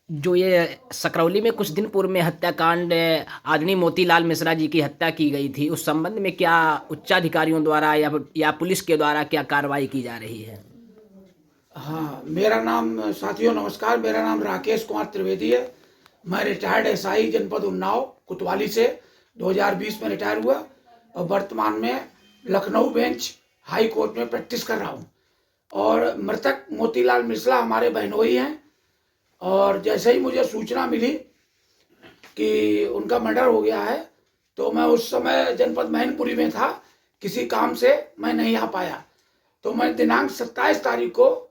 जो ये सकरौली में कुछ दिन पूर्व में हत्याकांड आदरणीय मोतीलाल मिश्रा जी की हत्या की गई थी, उस संबंध में क्या उच्चाधिकारियों द्वारा या पुलिस के द्वारा क्या कार्रवाई की जा रही है? हाँ, मेरा नाम साथियों नमस्कार। मेरा नाम राकेश कुमार त्रिवेदी है। मैं रिटायर्ड एसआई जनपद उन्नाव कोतवाली से 2020 में रिटायर हुआ और वर्तमान में लखनऊ बेंच हाई कोर्ट में प्रैक्टिस कर रहा हूँ। और मृतक मोतीलाल मिश्रा हमारे बहनोई हैं और जैसे ही मुझे सूचना मिली कि उनका मर्डर हो गया है तो मैं उस समय जनपद मैनपुरी में था, किसी काम से मैं नहीं आ पाया। तो मैं दिनांक 27 तारीख को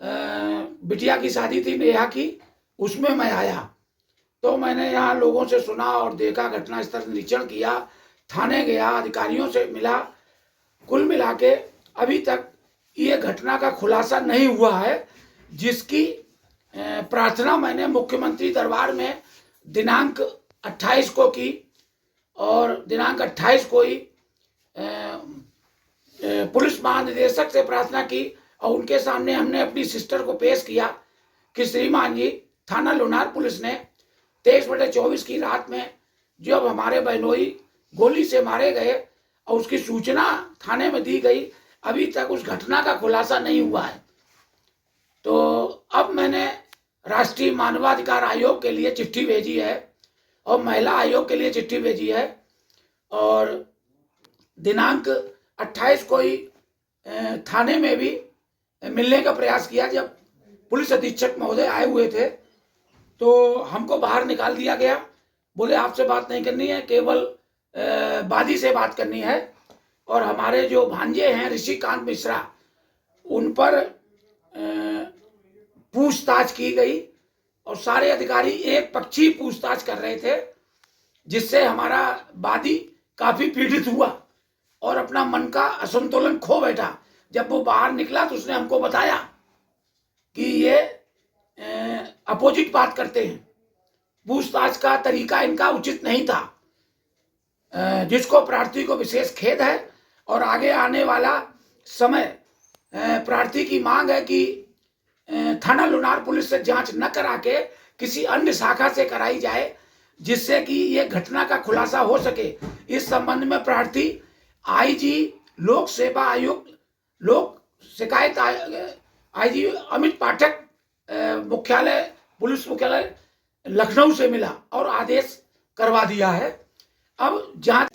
बिटिया की शादी थी नेहा की, उसमें मैं आया। तो मैंने यहाँ लोगों से सुना और देखा, घटनास्थल निरीक्षण किया, थाने गया, अधिकारियों से मिला। कुल मिला के अभी तक ये घटना का खुलासा नहीं हुआ है, जिसकी प्रार्थना मैंने मुख्यमंत्री दरबार में दिनांक 28 को की और दिनांक 28 को ही पुलिस महानिदेशक से प्रार्थना की और उनके सामने हमने अपनी सिस्टर को पेश किया कि श्रीमान जी, थाना लुनार पुलिस ने 23/24 की रात में जब हमारे बहनोई गोली से मारे गए और उसकी सूचना थाने में दी गई, अभी तक उस घटना का खुलासा नहीं हुआ है। तो अब मैंने राष्ट्रीय मानवाधिकार आयोग के लिए चिट्ठी भेजी है और महिला आयोग के लिए चिट्ठी भेजी है और दिनांक 28 को ही थाने में भी मिलने का प्रयास किया। जब पुलिस अधीक्षक महोदय आए हुए थे तो हमको बाहर निकाल दिया गया, बोले आपसे बात नहीं करनी है, केवल वादी से बात करनी है। और हमारे जो भांजे हैं ऋषिकांत मिश्रा, उन पर पूछताछ की गई और सारे अधिकारी एक पक्षी पूछताछ कर रहे थे, जिससे हमारा वादी काफी पीड़ित हुआ और अपना मन का असंतुलन खो बैठा। जब वो बाहर निकला तो उसने हमको बताया कि ये अपोजिट बात करते हैं, पूछताछ का तरीका इनका उचित नहीं था, जिसको प्रार्थी को विशेष खेद है। और आगे आने वाला समय प्रार्थी की मांग है कि थाना लुनार पुलिस से जांच न करा के किसी अन्य शाखा से कराई जाए, जिससे कि ये घटना का खुलासा हो सके। इस संबंध में प्रार्थी आईजी लोक सेवा आयुक्त लोक शिकायत आईजी अमित पाठक मुख्यालय पुलिस मुख्यालय लखनऊ से मिला और आदेश करवा दिया है। अब जांच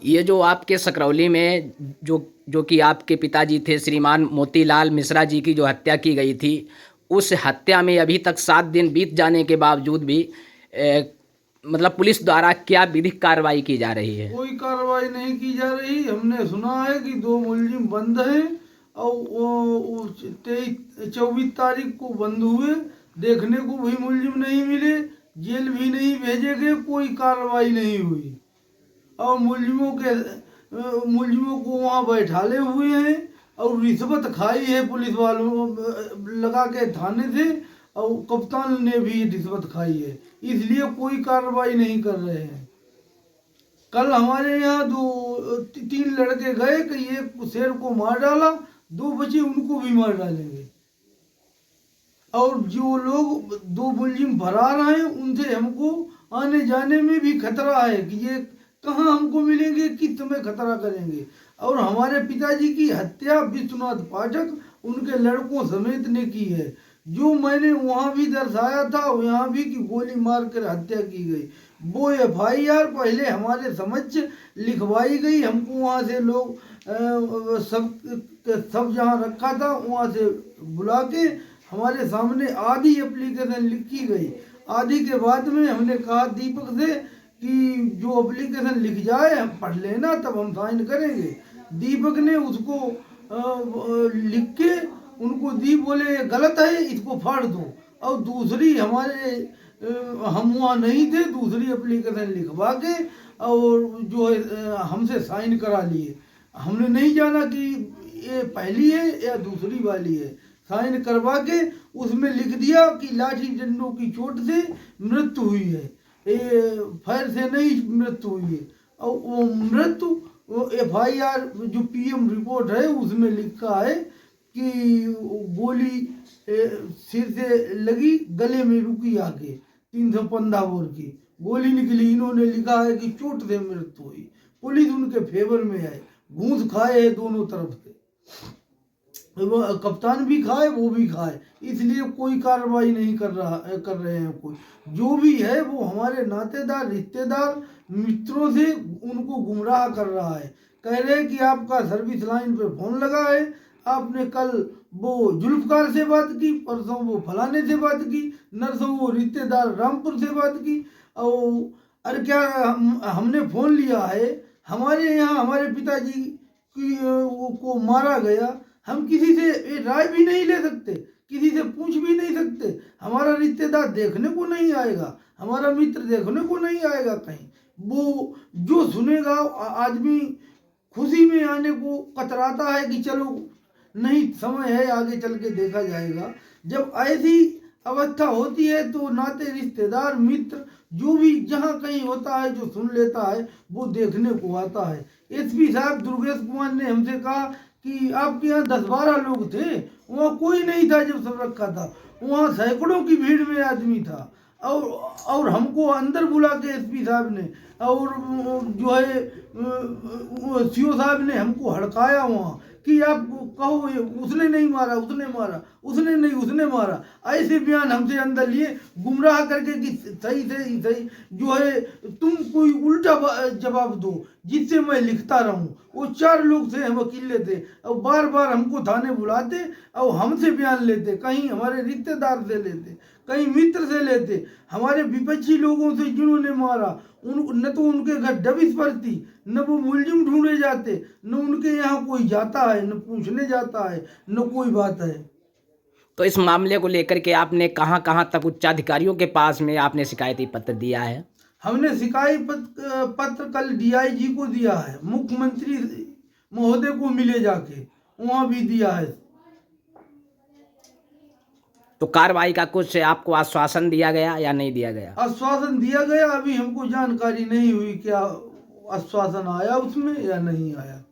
ये जो आपके सकरौली में जो कि आपके पिताजी थे श्रीमान मोतीलाल मिश्रा जी की जो हत्या की गई थी, उस हत्या में अभी तक 7 दिन बीत जाने के बावजूद भी मतलब पुलिस द्वारा क्या विधिक कार्रवाई की जा रही है? कोई कार्रवाई नहीं की जा रही। हमने सुना है कि 2 मुलजिम बंद हैं और वो 24 तारीख को बंद हुए, देखने को भी मुलजिम नहीं मिले, जेल भी नहीं भेजे गए, कोई कार्रवाई नहीं हुई। और मुलजिमों को वहाँ बैठाले हुए हैं और रिश्वत खाई है पुलिस वालों लगा के थाने से, और कप्तान ने भी रिश्वत खाई है, इसलिए कोई कार्रवाई नहीं कर रहे हैं। कल हमारे यहाँ 3 लड़के गए कि एक शेर को मार डाला, 2 बचे उनको भी मार डालेंगे। और जो लोग 2 मुलजिम फरार हैं, उनसे हमको आने जाने में भी खतरा है कि ये कहाँ हमको मिलेंगे, किस समय खतरा करेंगे। और हमारे पिताजी की हत्या विश्वनाथ पाठक उनके लड़कों समेत ने की है, जो मैंने वहाँ भी दर्शाया था, यहाँ भी कि गोली मार कर हत्या की गई। वो FIR पहले हमारे समक्ष लिखवाई गई, हमको वहाँ से लोग सब जहाँ रखा था वहाँ से बुला के हमारे सामने आधी एप्लीकेशन लिखी गई। आधी के बाद में हमने कहा दीपक से कि जो एप्लीकेशन लिख जाए हम पढ़ लेना, तब हम साइन करेंगे। दीपक ने उसको लिख के उनको दी, बोले गलत है, इसको फाड़ दो। और दूसरी हमारे हम वहाँ नहीं थे, दूसरी एप्लीकेशन लिखवा के और जो है हमसे साइन करा लिए। हमने नहीं जाना कि ये पहली है या दूसरी वाली है। साइन करवा के उसमें लिख दिया कि लाठी डंडों की चोट से मृत्यु हुई है, फायर से नहीं मृत्यु हुई है। और वो मृत्यु वो FIR जो PM रिपोर्ट है उसमें लिखा है कि गोली सिर से लगी, गले में रुकी आके 315 बोर की गोली निकली। इन्होंने लिखा है कि चोट से मृत्यु हुई। पुलिस उनके फेवर में है, घूस खाए है दोनों तरफ से, वो कप्तान भी खाए वो भी खाए, इसलिए कोई कार्रवाई नहीं कर रहे हैं कोई। जो भी है वो हमारे नातेदार रिश्तेदार मित्रों से उनको गुमराह कर रहा है। कह रहे हैं कि आपका सर्विस लाइन पे फोन लगा है, आपने कल वो जुल्फकार से बात की, परसों वो फलाने से बात की, नरसों वो रिश्तेदार रामपुर से बात की। और अरे क्या हमने फोन लिया है, हमारे यहाँ हमारे पिताजी को मारा गया, हम किसी से राय भी नहीं ले सकते, किसी से पूछ भी नहीं सकते। हमारा रिश्तेदार देखने को नहीं आएगा, हमारा मित्र देखने को नहीं आएगा कहीं। वो जो सुनेगा आदमी खुशी में आने को कतराता है कि चलो नहीं समय है आगे चल के देखा जाएगा। जब ऐसी अवस्था होती है तो नाते रिश्तेदार मित्र जो भी जहाँ कहीं होता है जो सुन लेता है वो देखने को आता है। SP साहब दुर्गेश कुमार ने हमसे कहा कि आपके यहाँ 10-12 लोग थे, वहाँ कोई नहीं था जब सब रखा था, वहाँ सैकड़ों की भीड़ में आदमी था। और हमको अंदर बुला के SP साहब ने और जो है CO साहब ने हमको हड़काया वहाँ कि आप कहो उसने नहीं मारा, उसने मारा, उसने नहीं उसने मारा, ऐसे बयान हमसे अंदर लिए गुमराह करके कि सही सही जो है तुम कोई उल्टा जवाब दो जिससे मैं लिखता रहूं। वो 4 लोग थे, हम अकेले थे, और बार बार हमको थाने बुलाते और हमसे बयान लेते, कहीं हमारे रिश्तेदार से लेते, कहीं मित्र से लेते, हमारे विपक्षी लोगों से जिन्होंने मारा न तो उनके घर दबिश पड़ती, न वो मुलजिम ढूंढे जाते, न उनके यहाँ कोई जाता है, न पूछने जाता है, न कोई बात है। तो इस मामले को लेकर के आपने कहाँ कहाँ तक उच्चाधिकारियों के पास में आपने शिकायती पत्र दिया है? हमने शिकायत पत्र कल DIG को दिया है, मुख्यमंत्री महोदय को मिले जाके वहाँ भी दिया है। तो कार्रवाई का कुछ आपको आश्वासन दिया गया या नहीं दिया गया? आश्वासन दिया गया, अभी हमको जानकारी नहीं हुई क्या आश्वासन आया उसमें या नहीं आया।